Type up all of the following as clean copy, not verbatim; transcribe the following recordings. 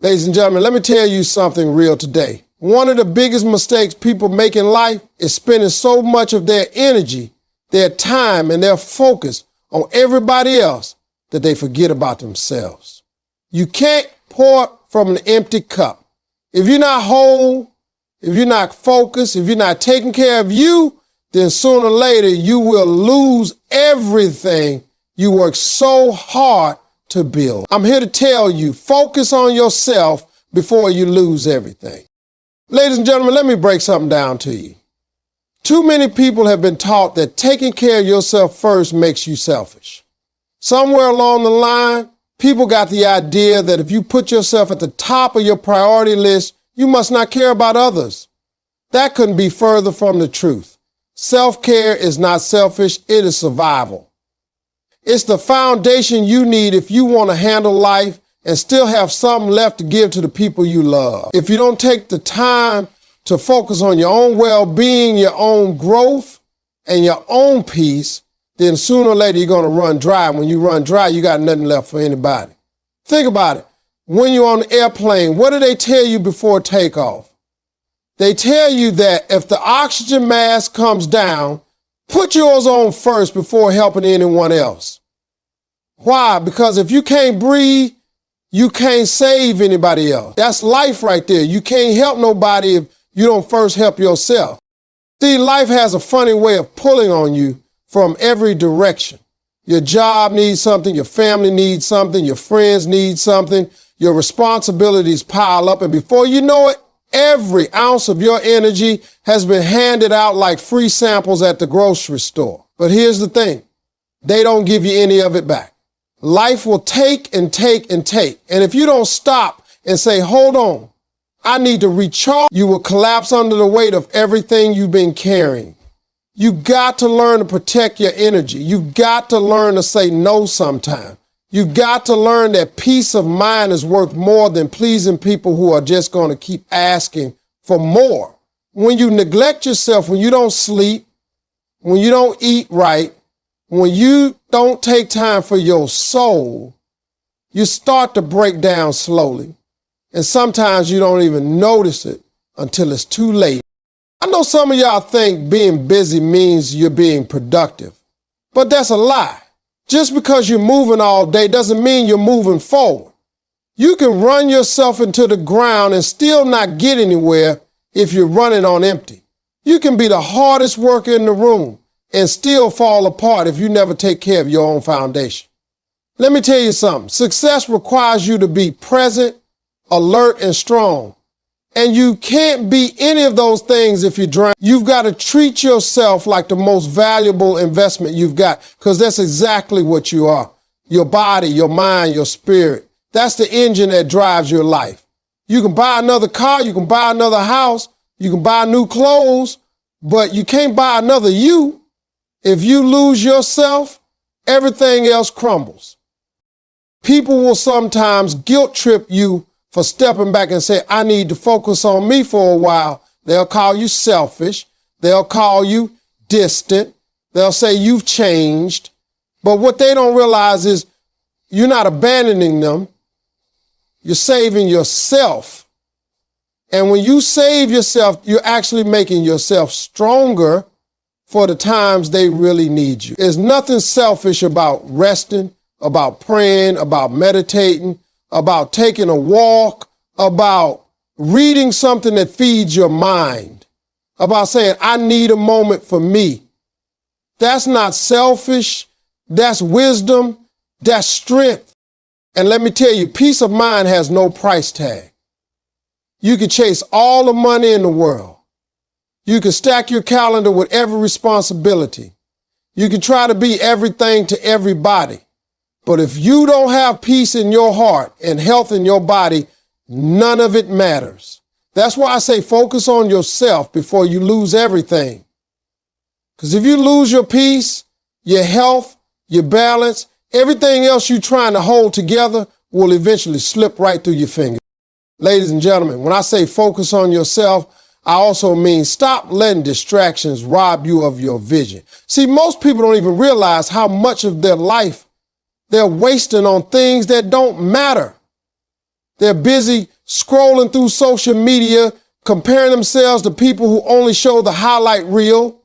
Ladies and gentlemen, let me tell you something real today. One of the biggest mistakes people make in life is spending so much of their energy, their time, and their focus on everybody else that they forget about themselves. You can't pour from an empty cup. If you're not whole, if you're not focused, if you're not taking care of you, then sooner or later you will lose everything you worked so hard to build. I'm here to tell you, focus on yourself before you lose everything. Ladies and gentlemen, let me break something down to you. Too many people have been taught that taking care of yourself first makes you selfish. Somewhere along the line, people got the idea that if you put yourself at the top of your priority list, you must not care about others. That couldn't be further from the truth. Self-care is not selfish, it is survival. It's the foundation you need if you want to handle life and still have something left to give to the people you love. If you don't take the time to focus on your own well-being, your own growth, and your own peace, then sooner or later you're going to run dry. When you run dry, you got nothing left for anybody. Think about it. When you're on the airplane, what do they tell you before takeoff? They tell you that if the oxygen mask comes down, put yours on first before helping anyone else. Why? Because if you can't breathe, you can't save anybody else. That's life right there. You can't help nobody if you don't first help yourself. See, life has a funny way of pulling on you from every direction. Your job needs something, your family needs something, your friends need something, your responsibilities pile up, and before you know it, every ounce of your energy has been handed out like free samples at the grocery store. But here's the thing, they don't give you any of it back. Life will take and take and take. And if you don't stop and say, hold on, I need to recharge, you will collapse under the weight of everything you've been carrying. You got to learn to protect your energy. You've got to learn to say no sometime. You've got to learn that peace of mind is worth more than pleasing people who are just going to keep asking for more. When you neglect yourself, when you don't sleep, when you don't eat right, when you don't take time for your soul, you start to break down slowly. And sometimes you don't even notice it until it's too late. I know some of y'all think being busy means you're being productive, but that's a lie. Just because you're moving all day doesn't mean you're moving forward. You can run yourself into the ground and still not get anywhere if you're running on empty. You can be the hardest worker in the room and still fall apart if you never take care of your own foundation. Let me tell you something. Success requires you to be present, alert, and strong. And you can't be any of those things if you drain. You've got to treat yourself like the most valuable investment you've got, because that's exactly what you are. Your body, your mind, your spirit. That's the engine that drives your life. You can buy another car, you can buy another house, you can buy new clothes, but you can't buy another you. If you lose yourself, everything else crumbles. People will sometimes guilt trip you for stepping back and say, I need to focus on me for a while. They'll call you selfish. They'll call you distant. They'll say you've changed. But what they don't realize is you're not abandoning them. You're saving yourself. And when you save yourself, you're actually making yourself stronger for the times they really need you. There's nothing selfish about resting, about praying, about meditating, about taking a walk, about reading something that feeds your mind, about saying, I need a moment for me. That's not selfish. That's wisdom. That's strength. And let me tell you, peace of mind has no price tag. You can chase all the money in the world. You can stack your calendar with every responsibility. You can try to be everything to everybody. But if you don't have peace in your heart and health in your body, none of it matters. That's why I say focus on yourself before you lose everything. Because if you lose your peace, your health, your balance, everything else you're trying to hold together will eventually slip right through your fingers. Ladies and gentlemen, when I say focus on yourself, I also mean stop letting distractions rob you of your vision. See, most people don't even realize how much of their life they're wasting on things that don't matter. They're busy scrolling through social media, comparing themselves to people who only show the highlight reel.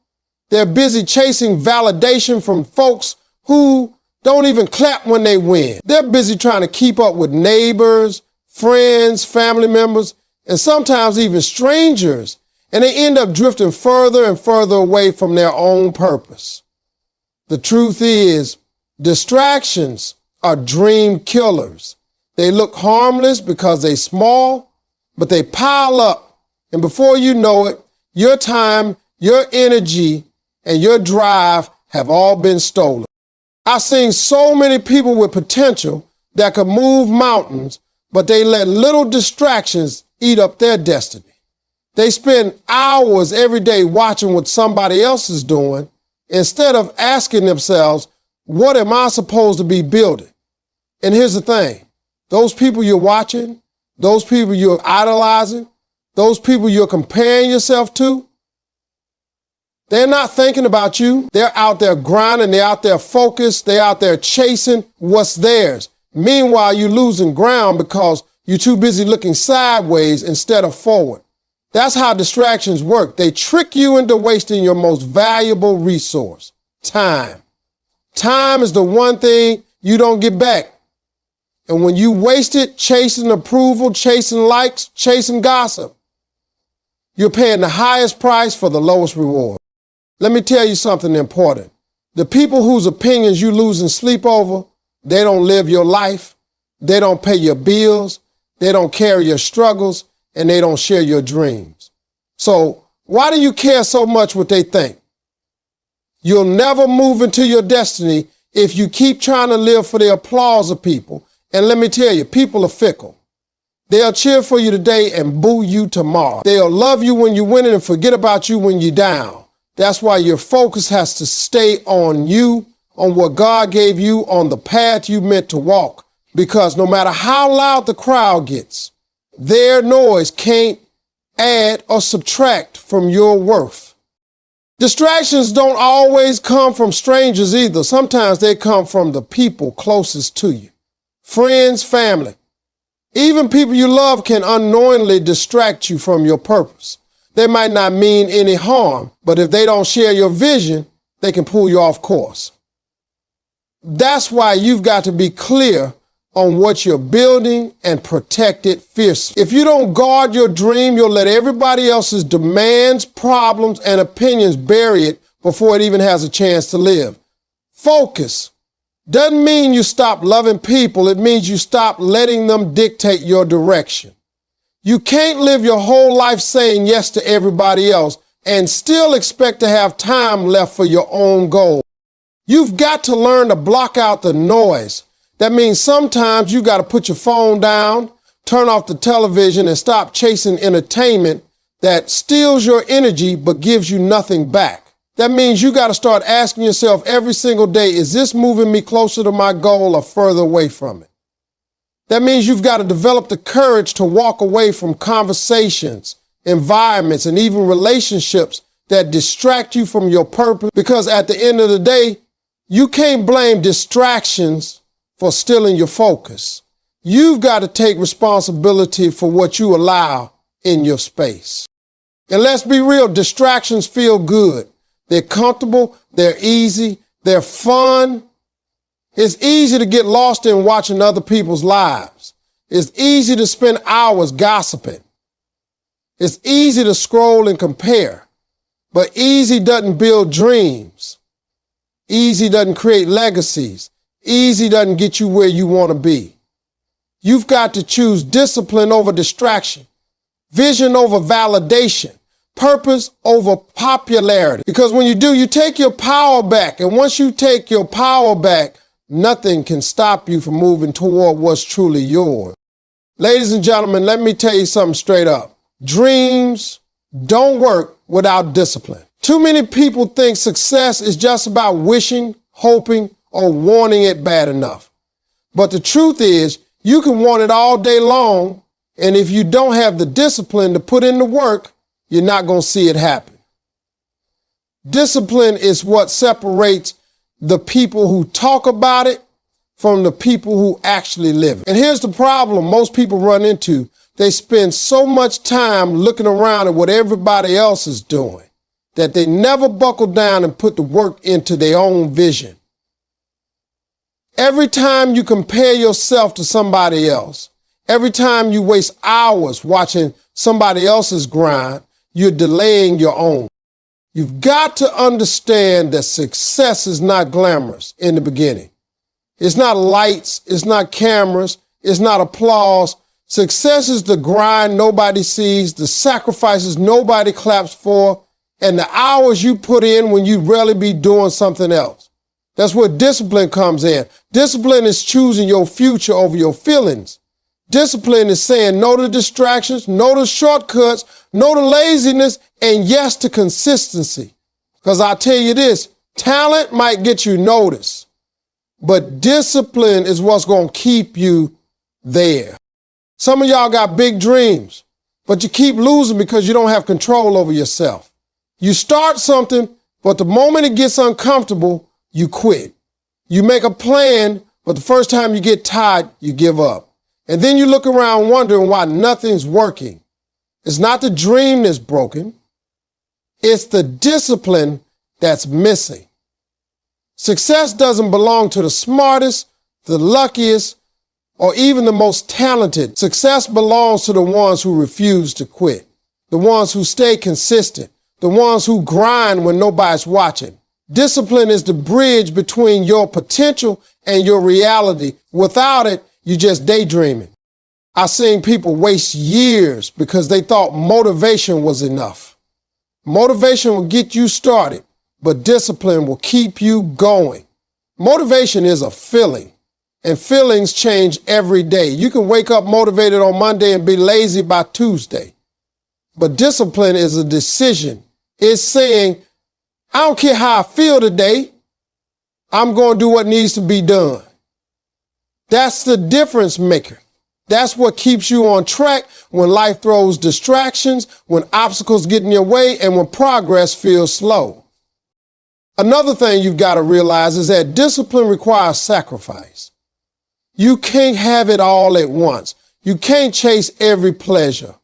They're busy chasing validation from folks who don't even clap when they win. They're busy trying to keep up with neighbors, friends, family members, and sometimes even strangers. And they end up drifting further and further away from their own purpose. The truth is, distractions are dream killers. They look harmless because they're small, but they pile up. And before you know it, your time, your energy, and your drive have all been stolen. I've seen so many people with potential that could move mountains, but they let little distractions eat up their destiny. They spend hours every day watching what somebody else is doing instead of asking themselves, what am I supposed to be building? And here's the thing. Those people you're watching, those people you're idolizing, those people you're comparing yourself to, they're not thinking about you. They're out there grinding. They're out there focused. They're out there chasing what's theirs. Meanwhile, you're losing ground because you're too busy looking sideways instead of forward. That's how distractions work. They trick you into wasting your most valuable resource, time. Time is the one thing you don't get back. And when you waste it chasing approval, chasing likes, chasing gossip, you're paying the highest price for the lowest reward. Let me tell you something important. The people whose opinions you losing sleep over, they don't live your life. They don't pay your bills. They don't carry your struggles, and they don't share your dreams. So why do you care so much what they think? You'll never move into your destiny if you keep trying to live for the applause of people. And let me tell you, people are fickle. They'll cheer for you today and boo you tomorrow. They'll love you when you're winning and forget about you when you're down. That's why your focus has to stay on you, on what God gave you, on the path you meant to walk. Because no matter how loud the crowd gets, their noise can't add or subtract from your worth. Distractions don't always come from strangers either. Sometimes they come from the people closest to you. Friends, family. Even people you love can unknowingly distract you from your purpose. They might not mean any harm, but if they don't share your vision, they can pull you off course. That's why you've got to be clear on what you're building and protect it fiercely. If you don't guard your dream, you'll let everybody else's demands, problems, and opinions bury it before it even has a chance to live. Focus doesn't mean you stop loving people. It means you stop letting them dictate your direction. You can't live your whole life saying yes to everybody else and still expect to have time left for your own goal. You've got to learn to block out the noise. That means sometimes you got to put your phone down, turn off the television, and stop chasing entertainment that steals your energy but gives you nothing back. That means you got to start asking yourself every single day, is this moving me closer to my goal or further away from it? That means you've got to develop the courage to walk away from conversations, environments, and even relationships that distract you from your purpose, because at the end of the day, you can't blame distractions for stealing your focus. You've got to take responsibility for what you allow in your space. And let's be real, distractions feel good. They're comfortable, they're easy, they're fun. It's easy to get lost in watching other people's lives. It's easy to spend hours gossiping. It's easy to scroll and compare. But easy doesn't build dreams. Easy doesn't create legacies. Easy doesn't get you where you want to be. You've got to choose discipline over distraction, vision over validation, purpose over popularity. Because when you do, you take your power back. And once you take your power back, nothing can stop you from moving toward what's truly yours. Ladies and gentlemen, let me tell you something straight up. Dreams don't work without discipline. Too many people think success is just about wishing, hoping, or wanting it bad enough. But the truth is, you can want it all day long, and if you don't have the discipline to put in the work, you're not going to see it happen. Discipline is what separates the people who talk about it from the people who actually live it. And here's the problem most people run into. They spend so much time looking around at what everybody else is doing that they never buckle down and put the work into their own vision. Every time you compare yourself to somebody else, every time you waste hours watching somebody else's grind, you're delaying your own. You've got to understand that success is not glamorous in the beginning. It's not lights, it's not cameras, it's not applause. Success is the grind nobody sees, the sacrifices nobody claps for, and the hours you put in when you'd really be doing something else. That's where discipline comes in. Discipline is choosing your future over your feelings. Discipline is saying no to distractions, no to shortcuts, no to laziness, and yes to consistency. Because I tell you this, talent might get you noticed, but discipline is what's going to keep you there. Some of y'all got big dreams, but you keep losing because you don't have control over yourself. You start something, but the moment it gets uncomfortable, you quit. You make a plan, but the first time you get tired, you give up. And then you look around wondering why nothing's working. It's not the dream that's broken. It's the discipline that's missing. Success doesn't belong to the smartest, the luckiest, or even the most talented. Success belongs to the ones who refuse to quit, the ones who stay consistent, the ones who grind when nobody's watching. Discipline is the bridge between your potential and your reality. Without it, you're just daydreaming. I've seen people waste years because they thought motivation was enough. Motivation will get you started, but discipline will keep you going. Motivation is a feeling, and feelings change every day. You can wake up motivated on Monday and be lazy by Tuesday. But discipline is a decision. It's saying, I don't care how I feel today, I'm going to do what needs to be done. That's the difference maker. That's what keeps you on track when life throws distractions, when obstacles get in your way, and when progress feels slow. Another thing you've got to realize is that discipline requires sacrifice. You can't have it all at once. You can't chase every pleasure,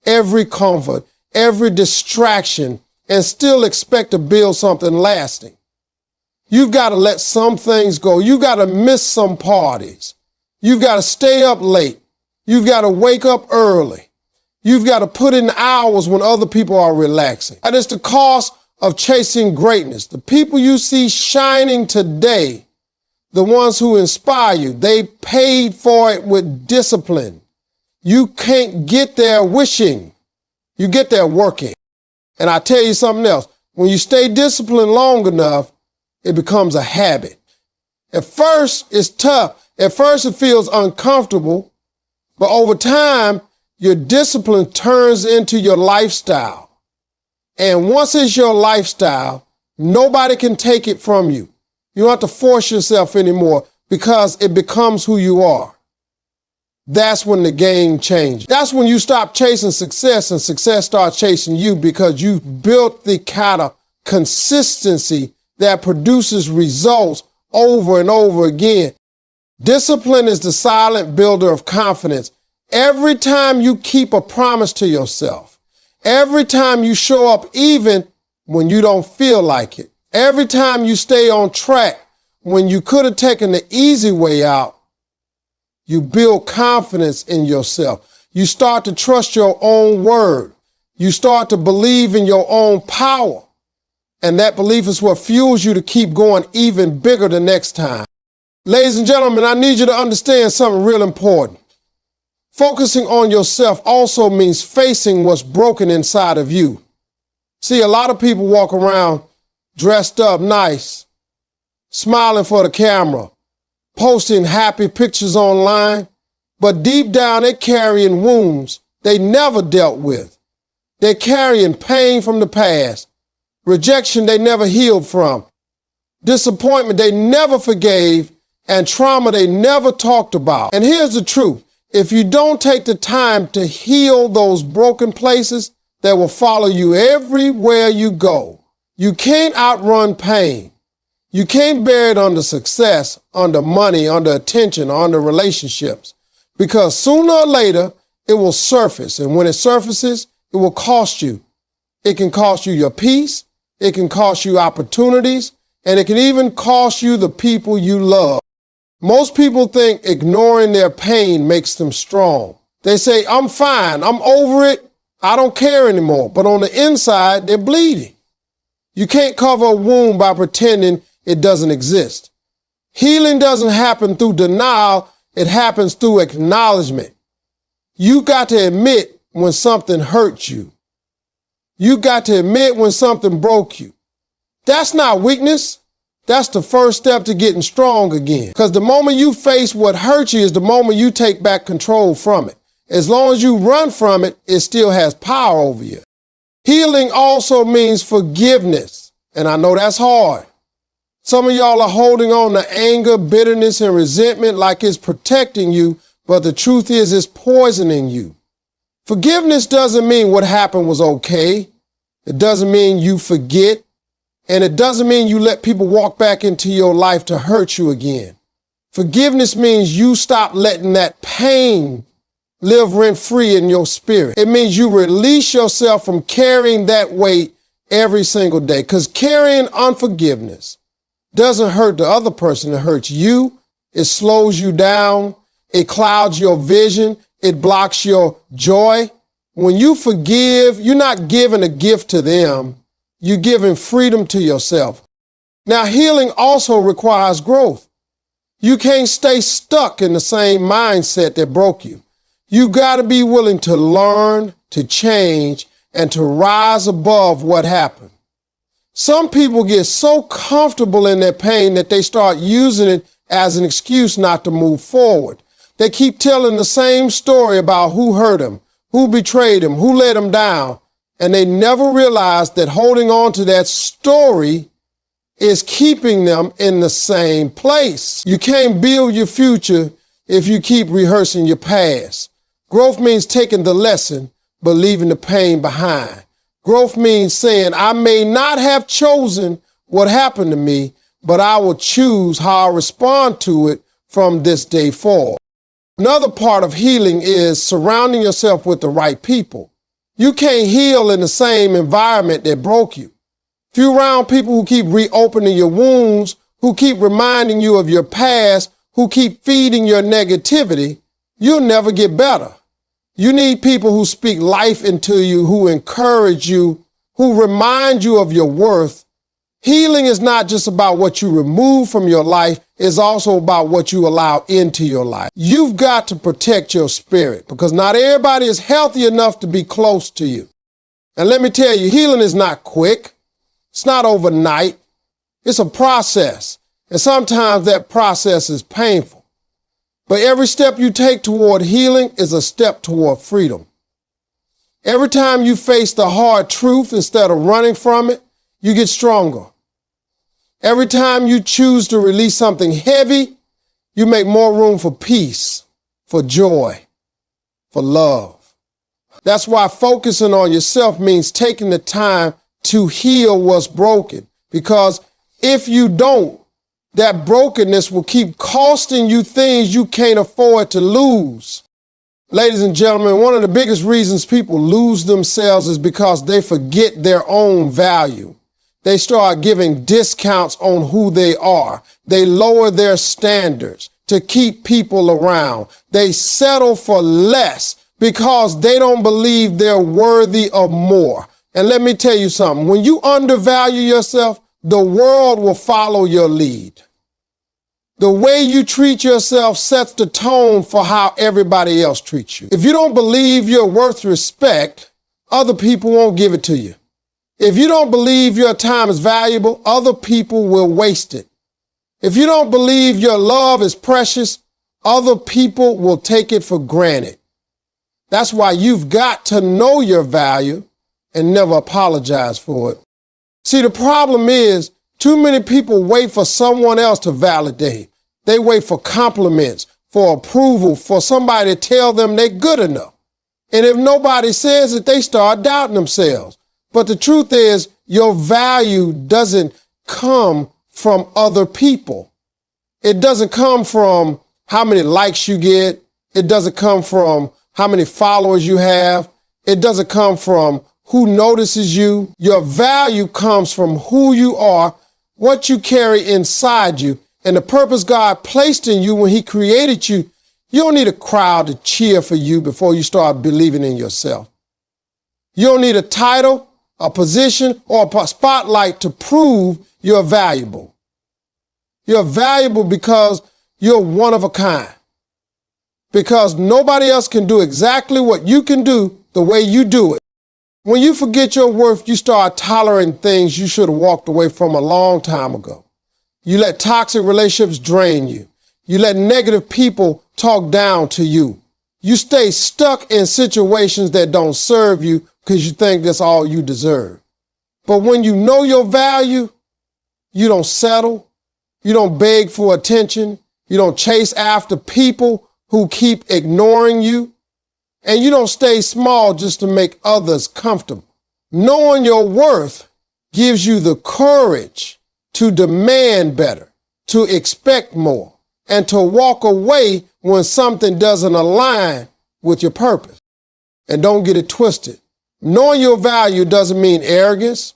every comfort, every distraction, and still expect to build something lasting. You've got to let some things go. You've got to miss some parties. You've got to stay up late. You've got to wake up early. You've got to put in hours when other people are relaxing. That is the cost of chasing greatness. The people you see shining today, the ones who inspire you, they paid for it with discipline. You can't get there wishing. You get there working. And I tell you something else. When you stay disciplined long enough, it becomes a habit. At first, it's tough. At first, it feels uncomfortable. But over time, your discipline turns into your lifestyle. And once it's your lifestyle, nobody can take it from you. You don't have to force yourself anymore because it becomes who you are. That's when the game changes. That's when you stop chasing success and success starts chasing you because you've built the kind of consistency that produces results over and over again. Discipline is the silent builder of confidence. Every time you keep a promise to yourself, every time you show up even when you don't feel like it, every time you stay on track when you could have taken the easy way out, you build confidence in yourself. You start to trust your own word. You start to believe in your own power. And that belief is what fuels you to keep going even bigger the next time. Ladies and gentlemen, I need you to understand something real important. Focusing on yourself also means facing what's broken inside of you. See, a lot of people walk around dressed up nice, smiling for the camera, posting happy pictures online, but deep down they're carrying wounds they never dealt with. They're carrying pain from the past, rejection they never healed from, disappointment they never forgave, and trauma they never talked about. And here's the truth. If you don't take the time to heal those broken places, they will follow you everywhere you go. You can't outrun pain. You can't bury it under success, under money, under attention, or under relationships, because sooner or later it will surface. And when it surfaces, it will cost you. It can cost you your peace. It can cost you opportunities, and it can even cost you the people you love. Most people think ignoring their pain makes them strong. They say, I'm fine, I'm over it, I don't care anymore. But on the inside, they're bleeding. You can't cover a wound by pretending it doesn't exist. Healing doesn't happen through denial, it happens through acknowledgement. You got to admit when something hurt you. You got to admit when something broke you. That's not weakness. That's the first step to getting strong again. Because the moment you face what hurt you is the moment you take back control from it. As long as you run from it, it still has power over you. Healing also means forgiveness. And I know that's hard. Some of y'all are holding on to anger, bitterness, and resentment like it's protecting you, but the truth is it's poisoning you. Forgiveness doesn't mean what happened was okay. It doesn't mean you forget. And it doesn't mean you let people walk back into your life to hurt you again. Forgiveness means you stop letting that pain live rent-free in your spirit. It means you release yourself from carrying that weight every single day. Because carrying unforgiveness doesn't hurt the other person, it hurts you. It slows you down. It clouds your vision. It blocks your joy. When you forgive, you're not giving a gift to them. You're giving freedom to yourself. Now, healing also requires growth. You can't stay stuck in the same mindset that broke you. You got to be willing to learn, to change, and to rise above what happened. Some people get so comfortable in their pain that they start using it as an excuse not to move forward. They keep telling the same story about who hurt them, who betrayed them, who let them down, and they never realize that holding on to that story is keeping them in the same place. You can't build your future if you keep rehearsing your past. Growth means taking the lesson, but leaving the pain behind. Growth means saying, I may not have chosen what happened to me, but I will choose how I respond to it from this day forward. Another part of healing is surrounding yourself with the right people. You can't heal in the same environment that broke you. If you're around people who keep reopening your wounds, who keep reminding you of your past, who keep feeding your negativity, you'll never get better. You need people who speak life into you, who encourage you, who remind you of your worth. Healing is not just about what you remove from your life, it's also about what you allow into your life. You've got to protect your spirit because not everybody is healthy enough to be close to you. And let me tell you, healing is not quick. It's not overnight. It's a process. And sometimes that process is painful. But every step you take toward healing is a step toward freedom. Every time you face the hard truth instead of running from it, you get stronger. Every time you choose to release something heavy, you make more room for peace, for joy, for love. That's why focusing on yourself means taking the time to heal what's broken. Because if you don't, that brokenness will keep costing you things you can't afford to lose. Ladies and gentlemen, one of the biggest reasons people lose themselves is because they forget their own value. They start giving discounts on who they are. They lower their standards to keep people around. They settle for less because they don't believe they're worthy of more. And let me tell you something. When you undervalue yourself, the world will follow your lead. The way you treat yourself sets the tone for how everybody else treats you. If you don't believe you're worth respect, other people won't give it to you. If you don't believe your time is valuable, other people will waste it. If you don't believe your love is precious, other people will take it for granted. That's why you've got to know your value and never apologize for it. See, the problem is too many people wait for someone else to validate. They wait for compliments, for approval, for somebody to tell them they're good enough. And if nobody says it, they start doubting themselves. But the truth is, your value doesn't come from other people. It doesn't come from how many likes you get. It doesn't come from how many followers you have. It doesn't come from who notices you. Your value comes from who you are, what you carry inside you, and the purpose God placed in you when he created you. You don't need a crowd to cheer for you before you start believing in yourself. You don't need a title, a position, or a spotlight to prove you're valuable. You're valuable because you're one of a kind. Because nobody else can do exactly what you can do the way you do it. When you forget your worth, you start tolerating things you should have walked away from a long time ago. You let toxic relationships drain you. You let negative people talk down to you. You stay stuck in situations that don't serve you because you think that's all you deserve. But when you know your value, you don't settle. You don't beg for attention. You don't chase after people who keep ignoring you. And you don't stay small just to make others comfortable. Knowing your worth gives you the courage to demand better, to expect more, and to walk away when something doesn't align with your purpose. And don't get it twisted. Knowing your value doesn't mean arrogance.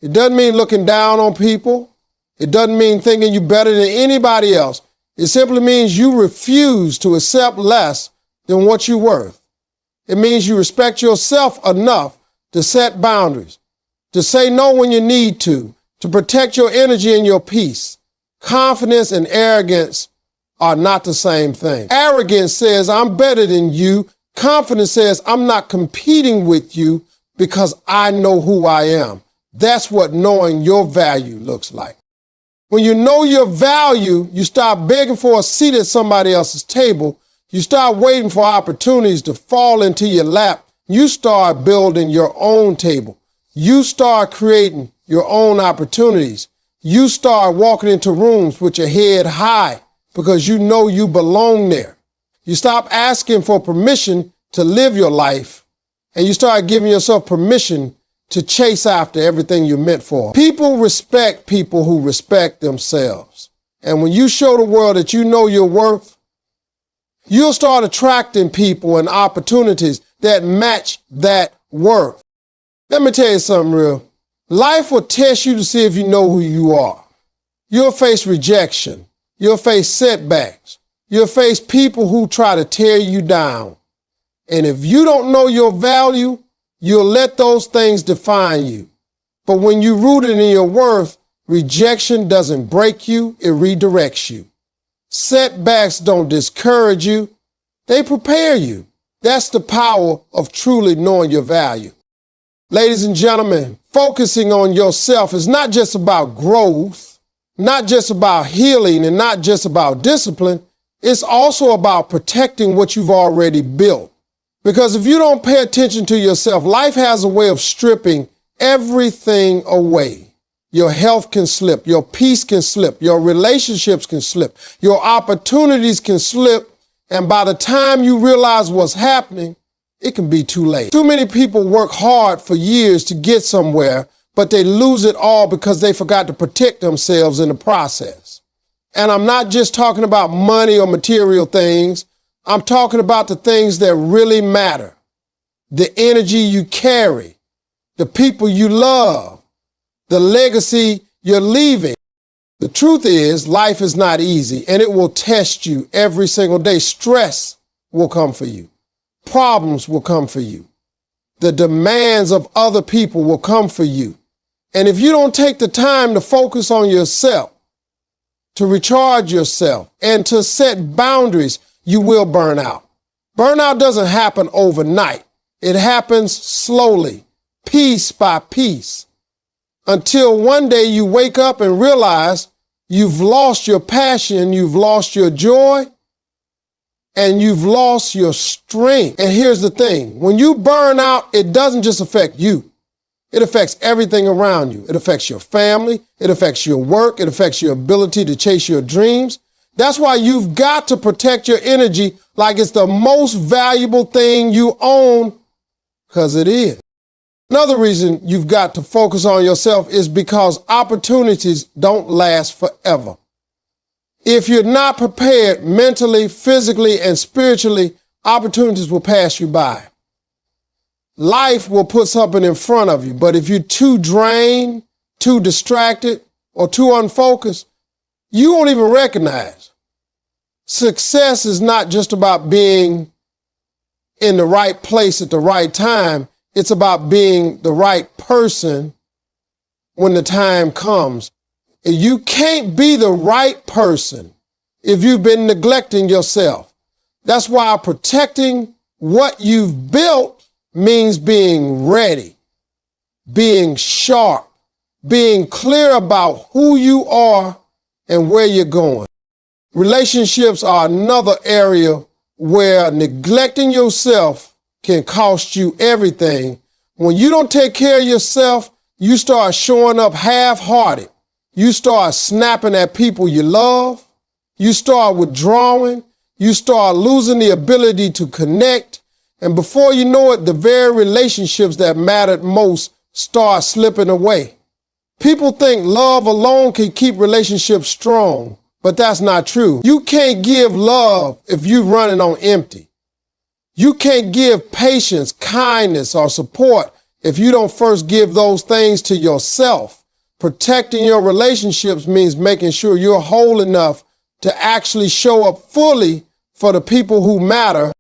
It doesn't mean looking down on people. It doesn't mean thinking you're better than anybody else. It simply means you refuse to accept less than what you're worth. It means you respect yourself enough to set boundaries, to say no when you need to protect your energy and your peace. Confidence and arrogance are not the same thing. Arrogance says, I'm better than you. Confidence says, I'm not competing with you because I know who I am. That's what knowing your value looks like. When you know your value, you stop begging for a seat at somebody else's table. You start waiting for opportunities to fall into your lap. You start building your own table. You start creating your own opportunities. You start walking into rooms with your head high because you know you belong there. You stop asking for permission to live your life, and you start giving yourself permission to chase after everything you're meant for. People respect people who respect themselves. And when you show the world that you know your worth, you'll start attracting people and opportunities that match that worth. Let me tell you something real. Life will test you to see if you know who you are. You'll face rejection. You'll face setbacks. You'll face people who try to tear you down. And if you don't know your value, you'll let those things define you. But when you're rooted in your worth, rejection doesn't break you, it redirects you. Setbacks don't discourage you, they prepare you. That's the power of truly knowing your value. Ladies and gentlemen, focusing on yourself is not just about growth, not just about healing, and not just about discipline. It's also about protecting what you've already built. Because if you don't pay attention to yourself, life has a way of stripping everything away. Your health can slip, your peace can slip, your relationships can slip, your opportunities can slip, and by the time you realize what's happening, it can be too late. Too many people work hard for years to get somewhere, but they lose it all because they forgot to protect themselves in the process. And I'm not just talking about money or material things. I'm talking about the things that really matter. The energy you carry, the people you love, the legacy you're leaving. The truth is, life is not easy, and it will test you every single day. Stress will come for you. Problems will come for you. The demands of other people will come for you. And if you don't take the time to focus on yourself, to recharge yourself, and to set boundaries, you will burn out. Burnout doesn't happen overnight. It happens slowly, piece by piece, until one day you wake up and realize you've lost your passion, you've lost your joy, and you've lost your strength. And here's the thing. When you burn out, it doesn't just affect you. It affects everything around you. It affects your family. It affects your work. It affects your ability to chase your dreams. That's why you've got to protect your energy like it's the most valuable thing you own, because it is. Another reason you've got to focus on yourself is because opportunities don't last forever. If you're not prepared mentally, physically, and spiritually, opportunities will pass you by. Life will put something in front of you, but if you're too drained, too distracted, or too unfocused, you won't even recognize. Success is not just about being in the right place at the right time. It's about being the right person when the time comes. You can't be the right person if you've been neglecting yourself. That's why protecting what you've built means being ready, being sharp, being clear about who you are and where you're going. Relationships are another area where neglecting yourself can cost you everything. When you don't take care of yourself, you start showing up half-hearted. You start snapping at people you love. You start withdrawing. You start losing the ability to connect. And before you know it, the very relationships that mattered most start slipping away. People think love alone can keep relationships strong, but that's not true. You can't give love if you're running on empty. You can't give patience, kindness, or support if you don't first give those things to yourself. Protecting your relationships means making sure you're whole enough to actually show up fully for the people who matter.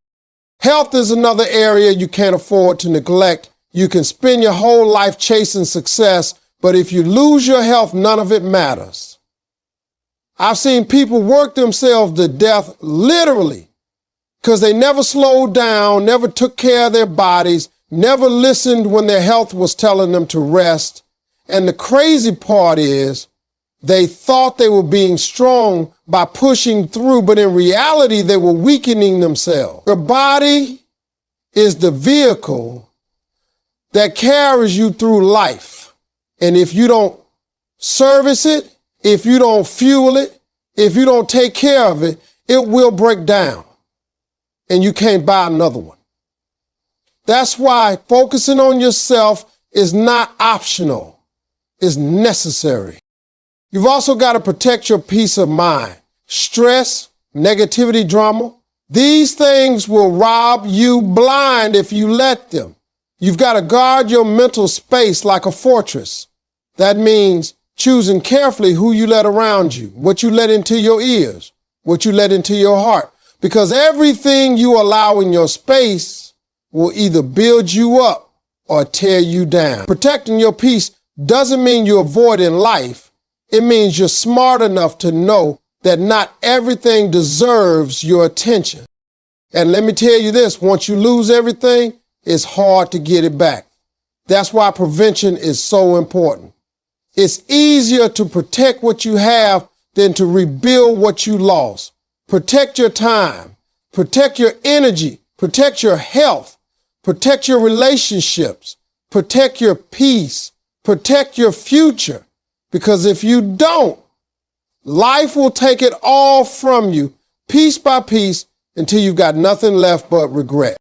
Health is another area you can't afford to neglect. You can spend your whole life chasing success, but if you lose your health, none of it matters. I've seen people work themselves to death literally because they never slowed down, never took care of their bodies, never listened when their health was telling them to rest. And the crazy part is they thought they were being strong by pushing through, but in reality, they were weakening themselves. Your body is the vehicle that carries you through life. And if you don't service it, if you don't fuel it, if you don't take care of it, it will break down and you can't buy another one. That's why focusing on yourself is not optional, it's necessary. You've also got to protect your peace of mind. Stress, negativity, drama, these things will rob you blind if you let them. You've got to guard your mental space like a fortress. That means choosing carefully who you let around you, what you let into your ears, what you let into your heart, because everything you allow in your space will either build you up or tear you down. Protecting your peace doesn't mean you're avoiding life. It means you're smart enough to know that not everything deserves your attention. And let me tell you this, once you lose everything, it's hard to get it back. That's why prevention is so important. It's easier to protect what you have than to rebuild what you lost. Protect your time, protect your energy, protect your health, protect your relationships, protect your peace, protect your future. Because if you don't, life will take it all from you, piece by piece, until you've got nothing left but regret.